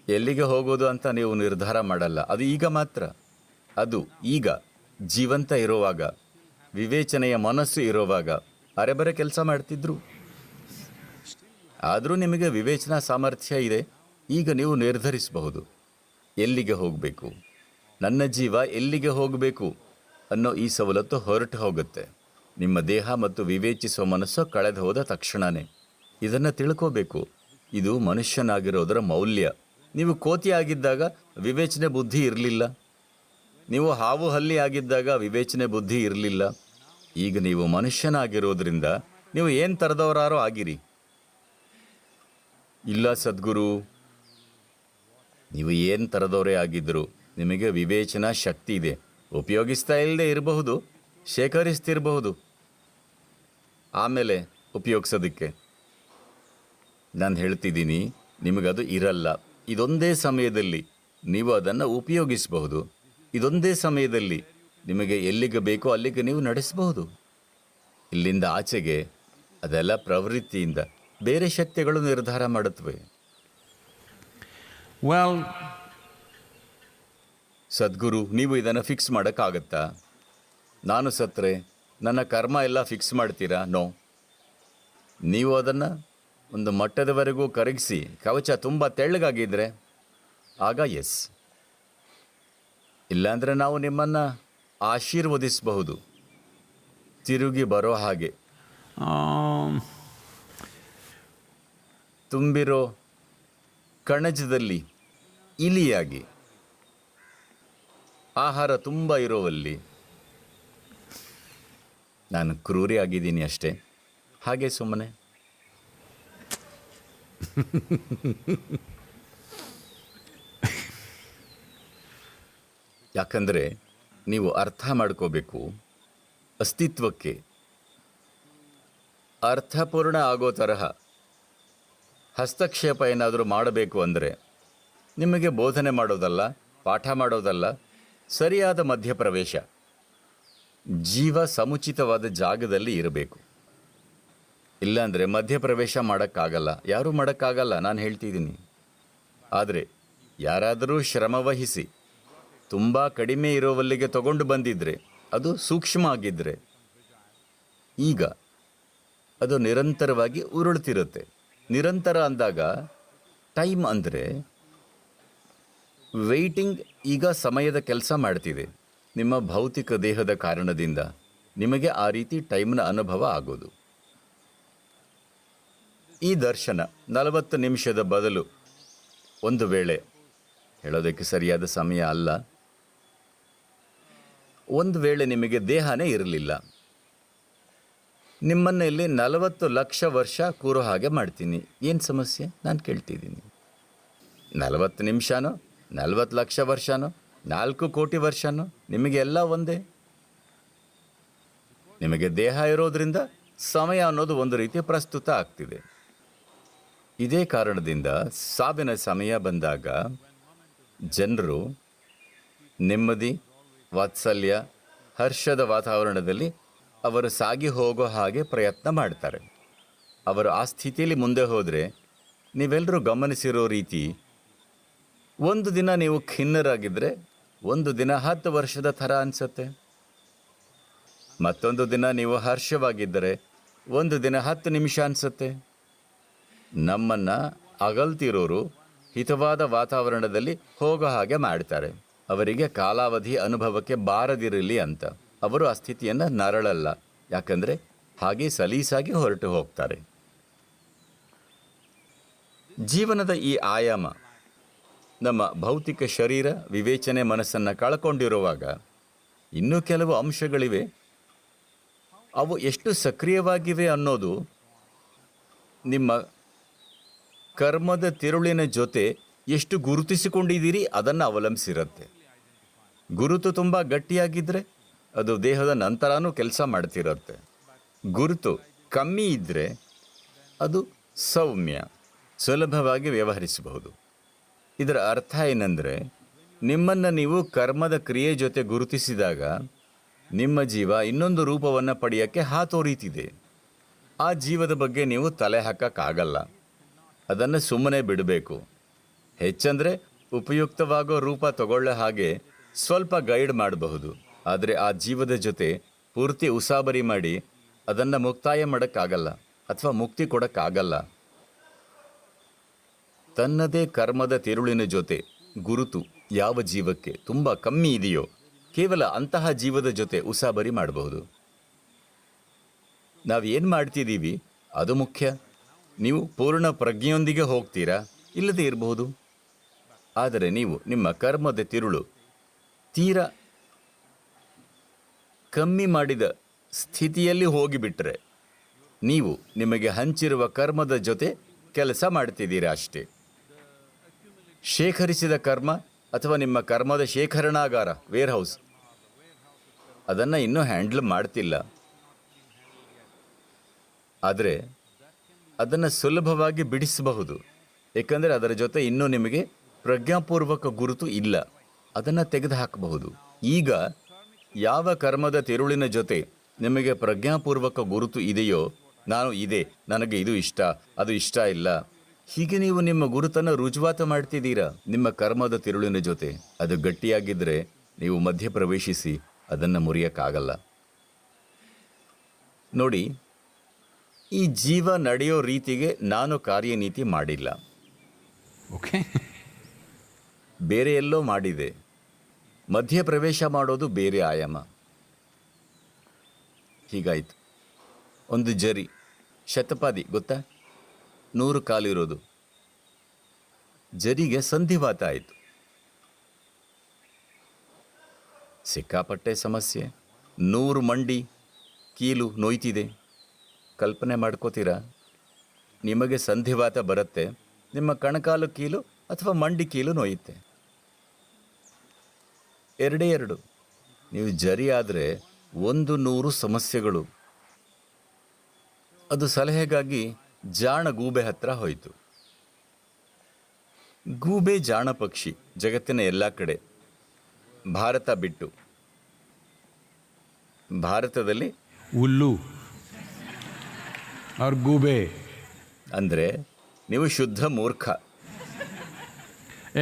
ಎಲ್ಲಿಗೆ ಹೋಗೋದು ಅಂತ ನೀವು ನಿರ್ಧಾರ ಮಾಡಲ್ಲ. ಅದು ಈಗ ಮಾತ್ರ. ಅದು ಈಗ ಜೀವಂತ ಇರುವಾಗ, ವಿವೇಚನೆಯ ಮನಸ್ಸು ಇರುವಾಗ ಅರೆಬರೆ ಕೆಲಸ ಮಾಡ್ತಿದ್ರು. ಆದರೂ ನಿಮಗೆ ವಿವೇಚನಾ ಸಾಮರ್ಥ್ಯ ಇದೆ. ಈಗ ನೀವು ನಿರ್ಧರಿಸಬಹುದು ಎಲ್ಲಿಗೆ ಹೋಗಬೇಕು, ನನ್ನ ಜೀವ ಎಲ್ಲಿಗೆ ಹೋಗಬೇಕು ಅನ್ನೋ ಈ ಸವಲತ್ತು ಹೊರಟು ಹೋಗುತ್ತೆ. ನಿಮ್ಮ ದೇಹ ಮತ್ತು ವಿವೇಚಿಸುವ ಮನಸ್ಸು ಕಳೆದು ಹೋದ ತಕ್ಷಣವೇ ಇದನ್ನು ತಿಳ್ಕೋಬೇಕು. ಇದು ಮನುಷ್ಯನಾಗಿರೋದರ ಮೌಲ್ಯ. ನೀವು ಕೋತಿ ಆಗಿದ್ದಾಗ ವಿವೇಚನೆ ಬುದ್ಧಿ ಇರಲಿಲ್ಲ. ನೀವು ಹಾವು ಹಲ್ಲಿ ಆಗಿದ್ದಾಗ ವಿವೇಚನೆ ಬುದ್ಧಿ ಇರಲಿಲ್ಲ. ಈಗ ನೀವು ಮನುಷ್ಯನಾಗಿರೋದ್ರಿಂದ ನೀವು ಏನು ತರದವರಾರೋ ಆಗಿರಿ. ಇಲ್ಲ ಸದ್ಗುರು, ನೀವು ಏನು ತರದವರೇ ಆಗಿದ್ದರು, ನಿಮಗೆ ವಿವೇಚನಾ ಶಕ್ತಿ ಇದೆ. ಉಪಯೋಗಿಸ್ತಾ ಇಲ್ಲದೆ ಇರಬಹುದು, ಶೇಖರಿಸ್ತಿರಬಹುದು, ಆಮೇಲೆ ಉಪಯೋಗಿಸೋದಕ್ಕೆ. ನಾನು ಹೇಳ್ತಿದ್ದೀನಿ, ನಿಮಗದು ಇರಲ್ಲ. ಇದೊಂದೇ ಸಮಯದಲ್ಲಿ ನೀವು ಅದನ್ನು ಉಪಯೋಗಿಸಬಹುದು. ಇದೊಂದೇ ಸಮಯದಲ್ಲಿ ನಿಮಗೆ ಎಲ್ಲಿಗೆ ಬೇಕೋ ಅಲ್ಲಿಗೆ ನೀವು ನಡೆಸಬಹುದು. ಇಲ್ಲಿಂದ ಆಚೆಗೆ ಅದೆಲ್ಲ ಪ್ರವೃತ್ತಿಯಿಂದ ಬೇರೆ ಶಕ್ತಿಗಳು ನಿರ್ಧಾರ ಮಾಡುತ್ತವೆ. Well, ಸದ್ಗುರು, ನೀವು ಇದನ್ನು ಫಿಕ್ಸ್ ಮಾಡೋಕ್ಕಾಗತ್ತಾ? ನಾನು ಸತ್ತರೆ ನನ್ನ ಕರ್ಮ ಎಲ್ಲ ಫಿಕ್ಸ್ ಮಾಡ್ತೀರಾ? ನೋ. ನೀವು ಅದನ್ನು ಒಂದು ಮಟ್ಟದವರೆಗೂ ಕರಗಿಸಿ ಕವಚ ತುಂಬ ತೆಳ್ಳಗಾಗಿದ್ದರೆ ಆಗ ಎಸ್. ಇಲ್ಲಾಂದರೆ ನಾವು ನಿಮ್ಮನ್ನು ಆಶೀರ್ವದಿಸಬಹುದು, ತಿರುಗಿ ಬರೋ ಹಾಗೆ. ತುಂಬಿರೋ ಕಣಜದಲ್ಲಿ ಇಲಿಯಾಗಿ, ಆಹಾರ ತುಂಬ ಇರೋವಲ್ಲಿ. ನಾನು ಕ್ರೂರಿ ಆಗಿದ್ದೀನಿ ಅಷ್ಟೇ, ಹಾಗೆ ಸುಮ್ಮನೆ. ಯಾಕಂದರೆ ನೀವು ಅರ್ಥ ಮಾಡ್ಕೋಬೇಕು, ಅಸ್ತಿತ್ವಕ್ಕೆ ಅರ್ಥಪೂರ್ಣ ಆಗೋ ತರಹ ಹಸ್ತಕ್ಷೇಪ ಏನಾದರೂ ಮಾಡಬೇಕು ಅಂದರೆ ನಿಮಗೆ ಬೋಧನೆ ಮಾಡೋದಲ್ಲ, ಪಾಠ ಮಾಡೋದಲ್ಲ, ಸರಿಯಾದ ಮಧ್ಯಪ್ರವೇಶ, ಜೀವ ಸಮುಚಿತವಾದ ಜಾಗದಲ್ಲಿ ಇರಬೇಕು. ಇಲ್ಲಾಂದರೆ ಮಧ್ಯಪ್ರವೇಶ ಮಾಡೋಕ್ಕಾಗಲ್ಲ, ಯಾರೂ ಮಾಡೋಕ್ಕಾಗಲ್ಲ, ನಾನು ಹೇಳ್ತಿದ್ದೀನಿ. ಆದರೆ ಯಾರಾದರೂ ಶ್ರಮವಹಿಸಿ ತುಂಬ ಕಡಿಮೆ ಇರೋವಲ್ಲಿಗೆ ತಗೊಂಡು ಬಂದಿದ್ದರೆ, ಅದು ಸೂಕ್ಷ್ಮ ಆಗಿದ್ದರೆ, ಈಗ ಅದು ನಿರಂತರವಾಗಿ ಉರುಳ್ತಿರುತ್ತೆ. ನಿರಂತರ ಅಂದಾಗ ಟೈಮ್ ಅಂದರೆ ವೆಯ್ಟಿಂಗ್ ಈಗ ಸಮಯದ ಕೆಲಸ ಮಾಡ್ತಿದೆ. ನಿಮ್ಮ ಭೌತಿಕ ದೇಹದ ಕಾರಣದಿಂದ ನಿಮಗೆ ಆ ರೀತಿ ಟೈಮ್ನ ಅನುಭವ ಆಗೋದು. ಈ ದರ್ಶನ 40 ನಿಮಿಷದ ಬದಲು, ಒಂದು ವೇಳೆ ಹೇಳೋದಕ್ಕೆ ಸರಿಯಾದ ಸಮಯ ಅಲ್ಲ, ಒಂದು ವೇಳೆ ನಿಮಗೆ ದೇಹನೇ ಇರಲಿಲ್ಲ, ನಿಮ್ಮನ್ನು ಇಲ್ಲಿ 40 ಲಕ್ಷ ವರ್ಷ ಕೂರೋ ಹಾಗೆ ಮಾಡ್ತೀನಿ. ಏನು ಸಮಸ್ಯೆ? ನಾನು ಕೇಳ್ತಿದ್ದೀನಿ. 40 ನಿಮಿಷನೋ, 40 ಲಕ್ಷ ವರ್ಷನೋ, 4 ಕೋಟಿ ವರ್ಷನೋ, ನಿಮಗೆಲ್ಲ ಒಂದೇ. ನಿಮಗೆ ದೇಹ ಇರೋದ್ರಿಂದ ಸಮಯ ಅನ್ನೋದು ಒಂದು ರೀತಿ ಪ್ರಸ್ತುತ ಆಗ್ತಿದೆ. ಇದೇ ಕಾರಣದಿಂದ ಸಾವಿನ ಸಮಯ ಬಂದಾಗ ಜನರು ನೆಮ್ಮದಿ, ವಾತ್ಸಲ್ಯ, ಹರ್ಷದ ವಾತಾವರಣದಲ್ಲಿ ಅವರು ಸಾಗಿ ಹೋಗೋ ಹಾಗೆ ಪ್ರಯತ್ನ ಮಾಡ್ತಾರೆ. ಅವರು ಆ ಸ್ಥಿತಿಯಲ್ಲಿ ಮುಂದೆ ಹೋದರೆ, ನೀವೆಲ್ಲರೂ ಗಮನಿಸಿರೋ ರೀತಿ, ಒಂದು ದಿನ ನೀವು ಖಿನ್ನರಾಗಿದ್ದರೆ ಒಂದು ದಿನ 10 ವರ್ಷದ ಥರ ಅನಿಸುತ್ತೆ. ಮತ್ತೊಂದು ದಿನ ನೀವು ಹರ್ಷವಾಗಿದ್ದರೆ ಒಂದು ದಿನ 10 ನಿಮಿಷ ಅನಿಸುತ್ತೆ. ನಮ್ಮನ್ನು ಅಗಲ್ತಿರೋರು ಹಿತವಾದ ವಾತಾವರಣದಲ್ಲಿ ಹೋಗೋ ಹಾಗೆ ಮಾಡ್ತಾರೆ, ಅವರಿಗೆ ಕಾಲಾವಧಿ ಅನುಭವಕ್ಕೆ ಬಾರದಿರಲಿ ಅಂತ. ಅವರು ಆ ಸ್ಥಿತಿಯನ್ನು ನರಳಲ್ಲ, ಯಾಕಂದರೆ ಹಾಗೆ ಸಲೀಸಾಗಿ ಹೊರಟು ಹೋಗ್ತಾರೆ. ಜೀವನದ ಈ ಆಯಾಮ ನಮ್ಮ ಭೌತಿಕ ಶರೀರ ವಿವೇಚನೆ ಮನಸ್ಸನ್ನು ಕಳ್ಕೊಂಡಿರುವಾಗ ಇನ್ನೂ ಕೆಲವು ಅಂಶಗಳಿವೆ. ಅವು ಎಷ್ಟು ಸಕ್ರಿಯವಾಗಿವೆ ಅನ್ನೋದು ನಿಮ್ಮ ಕರ್ಮದ ತಿರುಳಿನ ಜೊತೆ ಎಷ್ಟು ಗುರುತಿಸಿಕೊಂಡಿದ್ದೀರಿ ಅದನ್ನು ಅವಲಂಬಿಸಿರುತ್ತೆ. ಗುರುತು ತುಂಬ ಗಟ್ಟಿಯಾಗಿದ್ದರೆ ಅದು ದೇಹದ ನಂತರನೂ ಕೆಲಸ ಮಾಡ್ತಿರುತ್ತೆ. ಗುರುತು ಕಮ್ಮಿ ಇದ್ದರೆ ಅದು ಸೌಮ್ಯ, ಸುಲಭವಾಗಿ ವ್ಯವಹರಿಸಬಹುದು. ಇದರ ಅರ್ಥ ಏನಂದರೆ, ನಿಮ್ಮನ್ನು ನೀವು ಕರ್ಮದ ಕ್ರಿಯೆ ಜೊತೆ ಗುರುತಿಸಿದಾಗ ನಿಮ್ಮ ಜೀವ ಇನ್ನೊಂದು ರೂಪವನ್ನು ಪಡೆಯೋಕ್ಕೆ ಹಾತೊರೀತಿದೆ. ಆ ಜೀವದ ಬಗ್ಗೆ ನೀವು ತಲೆ ಹಾಕೋಕ್ಕಾಗಲ್ಲ. ಅದನ್ನು ಸುಮ್ಮನೆ ಬಿಡಬೇಕು. ಹೆಚ್ಚಂದರೆ ಉಪಯುಕ್ತವಾಗೋ ರೂಪ ತಗೊಳ್ಳೋ ಹಾಗೆ ಸ್ವಲ್ಪ ಗೈಡ್ ಮಾಡಬಹುದು. ಆದರೆ ಆ ಜೀವದ ಜೊತೆ ಪೂರ್ತಿ ಉಸಾಬರಿ ಮಾಡಿ ಅದನ್ನು ಮುಕ್ತಾಯ ಮಾಡೋಕ್ಕಾಗಲ್ಲ ಅಥವಾ ಮುಕ್ತಿ ಕೊಡೋಕ್ಕಾಗಲ್ಲ. ತನ್ನದೇ ಕರ್ಮದ ತಿರುಳಿನ ಜೊತೆ ಗುರುತು ಯಾವ ಜೀವಕ್ಕೆ ತುಂಬ ಕಮ್ಮಿ ಇದೆಯೋ ಕೇವಲ ಅಂತಹ ಜೀವದ ಜೊತೆ ಉಸಾಬರಿ ಮಾಡಬಹುದು. ನಾವೇನು ಮಾಡ್ತಿದ್ದೀವಿ ಅದು ಮುಖ್ಯ. ನೀವು ಪೂರ್ಣ ಪ್ರಜ್ಞೆಯೊಂದಿಗೆ ಹೋಗ್ತೀರಾ, ಇಲ್ಲದೇ ಇರಬಹುದು. ಆದರೆ ನೀವು ನಿಮ್ಮ ಕರ್ಮದ ತಿರುಳು ತೀರಾ ಕಮ್ಮಿ ಮಾಡಿದ ಸ್ಥಿತಿಯಲ್ಲಿ ಹೋಗಿಬಿಟ್ರೆ ನೀವು ನಿಮಗೆ ಹಂಚಿರುವ ಕರ್ಮದ ಜೊತೆ ಕೆಲಸ ಮಾಡ್ತಿದ್ದೀರಾ ಅಷ್ಟೇ. ಶೇಖರಿಸಿದ ಕರ್ಮ ಅಥವಾ ನಿಮ್ಮ ಕರ್ಮದ ಶೇಖರಣಾಗಾರ, ವೇರ್ಹೌಸ್, ಅದನ್ನು ಇನ್ನೂ ಹ್ಯಾಂಡಲ್ ಮಾಡ್ತಿಲ್ಲ. ಆದರೆ ಅದನ್ನು ಸುಲಭವಾಗಿ ಬಿಡಿಸಬಹುದು, ಏಕೆಂದರೆ ಅದರ ಜೊತೆ ಇನ್ನೂ ನಿಮಗೆ ಪ್ರಜ್ಞಾಪೂರ್ವಕ ಗುರುತು ಇಲ್ಲ. ಅದನ್ನು ತೆಗೆದುಹಾಕಬಹುದು. ಈಗ ಯಾವ ಕರ್ಮದ ತಿರುಳಿನ ಜೊತೆ ನಿಮಗೆ ಪ್ರಜ್ಞಾಪೂರ್ವಕ ಗುರುತು ಇದೆಯೋ, ನಾನು ಇದೆ, ನನಗೆ ಇದು ಇಷ್ಟ, ಅದು ಇಷ್ಟ ಇಲ್ಲ, ಹೀಗೆ ನೀವು ನಿಮ್ಮ ಗುರುತನ್ನು ರುಜುವಾತು ಮಾಡ್ತಿದ್ದೀರಾ ನಿಮ್ಮ ಕರ್ಮದ ತಿರುಳಿನ ಜೊತೆ. ಅದು ಗಟ್ಟಿಯಾಗಿದ್ದರೆ ನೀವು ಮಧ್ಯ ಪ್ರವೇಶಿಸಿ ಅದನ್ನು ಮುರಿಯೋಕ್ಕಾಗಲ್ಲ. ನೋಡಿ, ಈ ಜೀವ ನಡೆಯೋ ರೀತಿಗೆ ನಾನು ಕಾರ್ಯನೀತಿ ಮಾಡಿಲ್ಲ. Okay? ಬೇರೆ ಎಲ್ಲೋ ಮಾಡಿದೆ. ಮಧ್ಯ ಪ್ರವೇಶ ಮಾಡೋದು ಬೇರೆ ಆಯಾಮ. ಹೀಗಾಯಿತು. ಒಂದು ಜರಿ, ಶತಪಾದಿ ಗೊತ್ತಾ, 100 ಕಾಲಿರೋದು. ಜರಿಗೆ ಸಂಧಿವಾತ ಆಯಿತು. ಸಿಕ್ಕಾಪಟ್ಟೆ ಸಮಸ್ಯೆ. 100 ಮಂಡಿ ಕೀಲು ನೋಯ್ತಿದೆ. ಕಲ್ಪನೆ ಮಾಡ್ಕೋತೀರಾ? ನಿಮಗೆ ಸಂಧಿವಾತ ಬರುತ್ತೆ, ನಿಮ್ಮ ಕಣಕಾಲು ಕೀಲು ಅಥವಾ ಮಂಡಿ ಕೀಲು ನೋಯುತ್ತೆ. ಎರಡೇ ಎರಡು. ನೀವು ಜರಿ ಆದರೆ 100 ಸಮಸ್ಯೆಗಳು. ಅದು ಸಲಹೆಗಾಗಿ ಜಾಣ ಗೂಬೆ ಹತ್ರ ಹೋಯಿತು. ಗೂಬೆ ಜಾಣ ಪಕ್ಷಿ ಜಗತ್ತಿನ ಎಲ್ಲ ಕಡೆ, ಭಾರತ ಬಿಟ್ಟು. ಭಾರತದಲ್ಲಿ Ullu or Gube. ಅಂದರೆ ನೀವು ಶುದ್ಧ ಮೂರ್ಖ.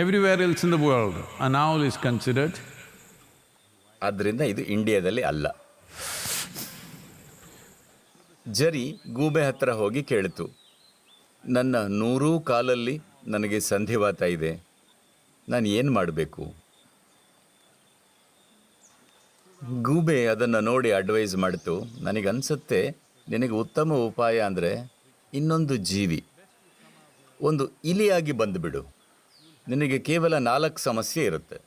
Everywhere else in the world, an owl is considered. ಆದ್ದರಿಂದ ಇದು ಇಂಡಿಯಾದಲ್ಲಿ ಅಲ್ಲ. ಜರಿ ಗೂಬೆ ಹತ್ರ ಹೋಗಿ ಕೇಳಿತು, ನನ್ನ 100 ಕಾಲಲ್ಲಿ ನನಗೆ ಸಂಧಿವಾತ ಇದೆ, ನಾನು ಏನು ಮಾಡಬೇಕು? ಗೂಬೆ ಅದನ್ನು ನೋಡಿ ಅಡ್ವೈಸ್ ಮಾಡಿತು, ನನಗನ್ಸುತ್ತೆ ನಿನಗೆ ಉತ್ತಮ ಉಪಾಯ ಅಂದರೆ ಇನ್ನೊಂದು ಜೀವಿ, ಒಂದು ಇಲಿಯಾಗಿ ಬಂದುಬಿಡು. ನಿನಗೆ ಕೇವಲ 4 ಸಮಸ್ಯೆ ಇರುತ್ತೆ.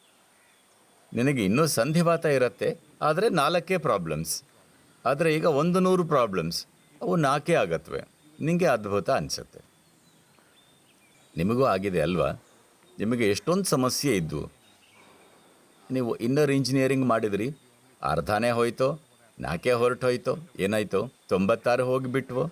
ನಿನಗೆ ಇನ್ನೂ ಸಂಧಿವಾತ ಇರುತ್ತೆ, ಆದರೆ 4 ಪ್ರಾಬ್ಲಮ್ಸ್. ಆದರೆ ಈಗ 100 ಪ್ರಾಬ್ಲಮ್ಸ್, ಅವು 4 ಆಗತ್ವೆ. ನಿಮಗೆ ಅದ್ಭುತ ಅನಿಸುತ್ತೆ. ನಿಮಗೂ ಆಗಿದೆ ಅಲ್ವಾ? ನಿಮಗೆ ಎಷ್ಟೊಂದು ಸಮಸ್ಯೆ ಇದ್ದು ನೀವು ಇನ್ನರ್ ಇಂಜಿನಿಯರಿಂಗ್ ಮಾಡಿದ್ರಿ, ಅರ್ಧನೇ ಹೋಯ್ತೋ, 4 ಹೊರಟು ಹೋಯ್ತೋ, ಏನಾಯ್ತೋ, 96 ಹೋಗಿಬಿಟ್ವೋ,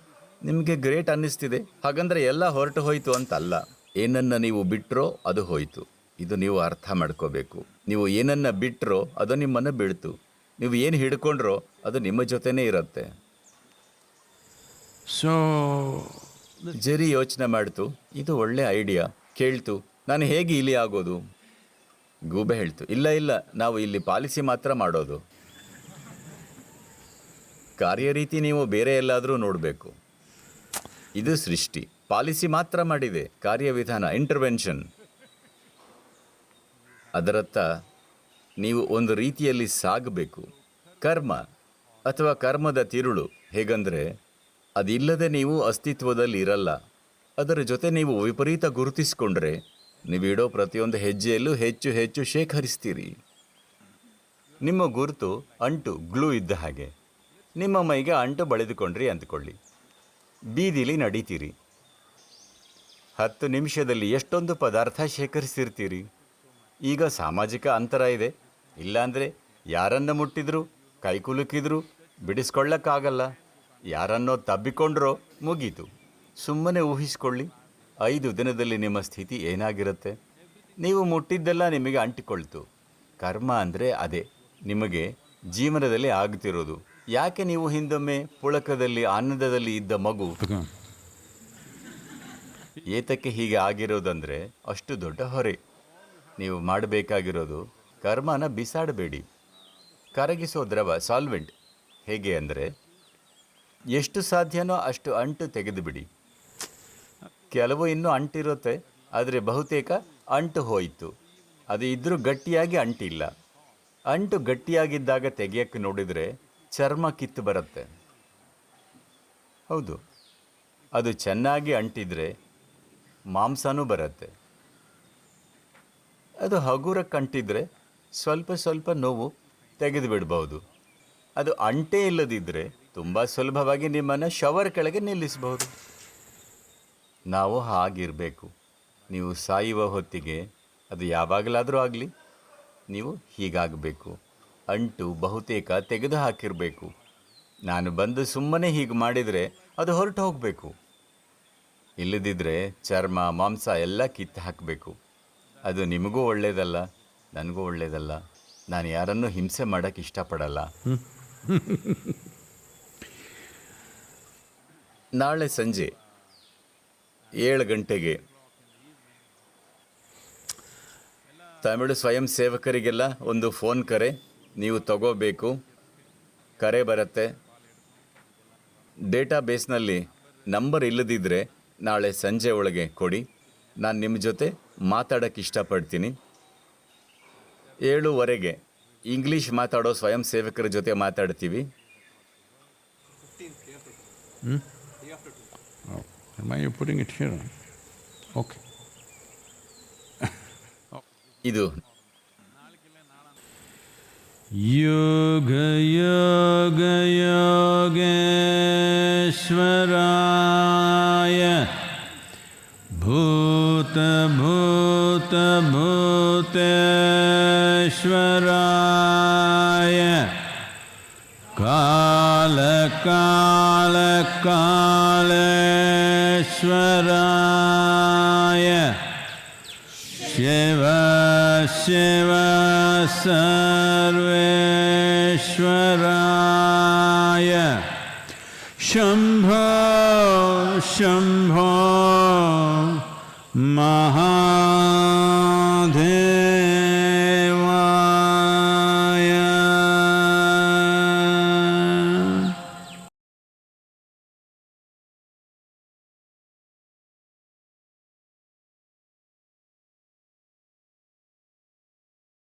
ನಿಮಗೆ ಗ್ರೇಟ್ ಅನ್ನಿಸ್ತಿದೆ. ಹಾಗಂದ್ರೆ ಎಲ್ಲ ಹೊರಟು ಹೋಯ್ತು ಅಂತಲ್ಲ. ಏನನ್ನ ನೀವು ಬಿಟ್ಟರೋ ಅದು ಹೋಯ್ತು. ಇದು ನೀವು ಅರ್ಥ ಮಾಡ್ಕೋಬೇಕು. ನೀವು ಏನನ್ನ ಬಿಟ್ಟರೋ ಅದು ನಿಮ್ಮನ್ನು ಬೀಳ್ತು. ನೀವು ಏನು ಹಿಡ್ಕೊಂಡ್ರೋ ಅದು ನಿಮ್ಮ ಜೊತೆನೇ ಇರುತ್ತೆ. So, ಜರಿ ಯೋಚನೆ ಮಾಡ್ತು, ಇದು ಒಳ್ಳೆ ಐಡಿಯಾ. ಕೇಳ್ತು, ನಾನು ಹೇಗೆ ಇಲ್ಲಿ ಆಗೋದು? ಗೂಬೆ ಹೇಳ್ತು, ಇಲ್ಲ, ನಾವು ಇಲ್ಲಿ ಪಾಲಿಸಿ ಮಾತ್ರ ಮಾಡೋದು. ಕಾರ್ಯರೀತಿ ನೀವು ಬೇರೆ ಎಲ್ಲಾದರೂ ನೋಡಬೇಕು. ಇದು ಸೃಷ್ಟಿ, ಪಾಲಿಸಿ ಮಾತ್ರ ಮಾಡಿದೆ. ಕಾರ್ಯವಿಧಾನ, ಇಂಟರ್ವೆನ್ಷನ್. ಅದರತ್ತ ನೀವು ಒಂದು ರೀತಿಯಲ್ಲಿ ಸಾಗಬೇಕು. ಕರ್ಮ ಅಥವಾ ಕರ್ಮದ ತಿರುಳು ಹೇಗಂದರೆ, ಅದಿಲ್ಲದೆ ನೀವು ಅಸ್ತಿತ್ವದಲ್ಲಿ ಇರಲ್ಲ. ಅದರ ಜೊತೆ ನೀವು ವಿಪರೀತ ಗುರುತಿಸಿಕೊಂಡ್ರೆ ನೀವಿಡೋ ಪ್ರತಿಯೊಂದು ಹೆಜ್ಜೆಯಲ್ಲೂ ಹೆಚ್ಚು ಹೆಚ್ಚು ಶೇಖರಿಸ್ತೀರಿ. ನಿಮ್ಮ ಗುರುತು ಅಂಟು ಗ್ಲೂ ಇದ್ದ ಹಾಗೆ. ನಿಮ್ಮ ಮೈಗೆ ಅಂಟು ಬಳಿದುಕೊಂಡ್ರಿ ಅಂದ್ಕೊಳ್ಳಿ. ಬೀದಿಲಿ ನಡೀತೀರಿ. 10 ನಿಮಿಷದಲ್ಲಿ ಎಷ್ಟೊಂದು ಪದಾರ್ಥ ಶೇಖರಿಸಿರ್ತೀರಿ. ಈಗ ಸಾಮಾಜಿಕ ಅಂತರ ಇದೆ. ಇಲ್ಲಾಂದರೆ ಯಾರನ್ನ ಮುಟ್ಟಿದ್ರು, ಕೈ ಕುಲುಕಿದ್ರು ಬಿಡಿಸ್ಕೊಳ್ಳಕ್ಕಾಗಲ್ಲ. ಯಾರನ್ನೋ ತಬ್ಬಿಕೊಂಡ್ರೋ ಮುಗೀತು. ಸುಮ್ಮನೆ ಊಹಿಸ್ಕೊಳ್ಳಿ, 5 ದಿನದಲ್ಲಿ ನಿಮ್ಮ ಸ್ಥಿತಿ ಏನಾಗಿರುತ್ತೆ. ನೀವು ಮುಟ್ಟಿದ್ದೆಲ್ಲ ನಿಮಗೆ ಅಂಟಿಕೊಳ್ತು. ಕರ್ಮ ಅಂದರೆ ಅದೇ. ನಿಮಗೆ ಜೀವನದಲ್ಲಿ ಆಗುತ್ತಿರೋದು. ಯಾಕೆ ನೀವು ಹಿಂದೊಮ್ಮೆ ಪುಳಕದಲ್ಲಿ ಆನಂದದಲ್ಲಿ ಇದ್ದ ಮಗು ಏತಕ್ಕೆ ಹೀಗೆ ಆಗಿರೋದಂದರೆ ಅಷ್ಟು ದೊಡ್ಡ ಹೊರೆ. ನೀವು ಮಾಡಬೇಕಾಗಿರೋದು ಕರ್ಮನ ಬಿಸಾಡಬೇಡಿ. ಕರಗಿಸೋ ದ್ರವ ಸಾಲ್ವೆಂಟ್ ಹೇಗೆ ಅಂದರೆ ಎಷ್ಟು ಸಾಧ್ಯನೋ ಅಷ್ಟು ಅಂಟು ತೆಗೆದುಬಿಡಿ. ಕೆಲವು ಇನ್ನೂ ಅಂಟಿರುತ್ತೆ, ಆದರೆ ಬಹುತೇಕ ಅಂಟು ಹೋಯಿತು. ಅದು ಇದ್ರೂ ಗಟ್ಟಿಯಾಗಿ ಅಂಟಿಲ್ಲ. ಅಂಟು ಗಟ್ಟಿಯಾಗಿದ್ದಾಗ ತೆಗೆಯಕ್ಕೆ ನೋಡಿದರೆ ಚರ್ಮ ಕಿತ್ತು ಬರುತ್ತೆ. ಹೌದು, ಅದು ಚೆನ್ನಾಗಿ ಅಂಟಿದ್ರೆ ಮಾಂಸನೂ ಬರುತ್ತೆ. ಅದು ಹಗುರಕ್ಕೆ ಅಂಟಿದ್ರೆ ಸ್ವಲ್ಪ ಸ್ವಲ್ಪ ನೋವು ತೆಗೆದು ಬಿಡಬಹುದು. ಅದು ಅಂಟೇ ಇಲ್ಲದಿದ್ದರೆ ತುಂಬ ಸುಲಭವಾಗಿ ನಿಮ್ಮನ್ನು ಶವರ್ ಕೆಳಗೆ ನಿಲ್ಲಿಸಬಹುದು. ನಾವು ಹಾಗಿರಬೇಕು. ನೀವು ಸಾಯುವ ಹೊತ್ತಿಗೆ ಅದು ಯಾವಾಗಲಾದರೂ ಆಗಲಿ ನೀವು ಹೀಗಾಗಬೇಕು. ಅಂಟು ಬಹುತೇಕ ತೆಗೆದು ಹಾಕಿರಬೇಕು. ನಾನು ಬಂದು ಸುಮ್ಮನೆ ಹೀಗೆ ಮಾಡಿದರೆ ಅದು ಹೊರಟು ಹೋಗಬೇಕು. ಇಲ್ಲದಿದ್ದರೆ ಚರ್ಮ ಮಾಂಸ ಎಲ್ಲ ಕಿತ್ತು ಹಾಕಬೇಕು. ಅದು ನಿಮಗೂ ಒಳ್ಳೆಯದಲ್ಲ, ನನಗೂ ಒಳ್ಳೆಯದಲ್ಲ. ನಾನು ಯಾರನ್ನೂ ಹಿಂಸೆ ಮಾಡೋಕ್ಕೆ ಇಷ್ಟಪಡಲ್ಲ. ನಾಳೆ ಸಂಜೆ 7 ಗಂಟೆಗೆ ತಮಿಳು ಸ್ವಯಂ ಸೇವಕರಿಗೆಲ್ಲ ಒಂದು ಫೋನ್ ಕರೆ ನೀವು ತಗೋಬೇಕು. ಕರೆ ಬರುತ್ತೆ. ಡೇಟಾ ಬೇಸ್ನಲ್ಲಿ ನಂಬರ್ ಇಲ್ಲದಿದ್ದರೆ ನಾಳೆ ಸಂಜೆ ಒಳಗೆ ಕೊಡಿ. ನಾನು ನಿಮ್ಮ ಜೊತೆ ಮಾತಾಡೋಕ್ಕೆ ಇಷ್ಟಪಡ್ತೀನಿ. 7:15 ಇಂಗ್ಲೀಷ್ ಮಾತಾಡೋ ಸ್ವಯಂ ಸೇವಕರ ಜೊತೆ ಮಾತಾಡ್ತೀವಿ. Am I putting it here? Okay. ಇದು ಯೋಗ ಯೋಗ ಯೋಗೇಶ್ವರಾಯ ಭೂತ ಭೂತ ಭೂತೇಶ್ವರಾಯ ಕಾಲ ಕಾಲ ಕಾಲೇಶ್ವರಾಯ ಶಿವ ಶಿವ ಸರ್ವೇಶ್ವರಾಯ ಶಂಭೋ ಶಂಭೋ ಮಹಾ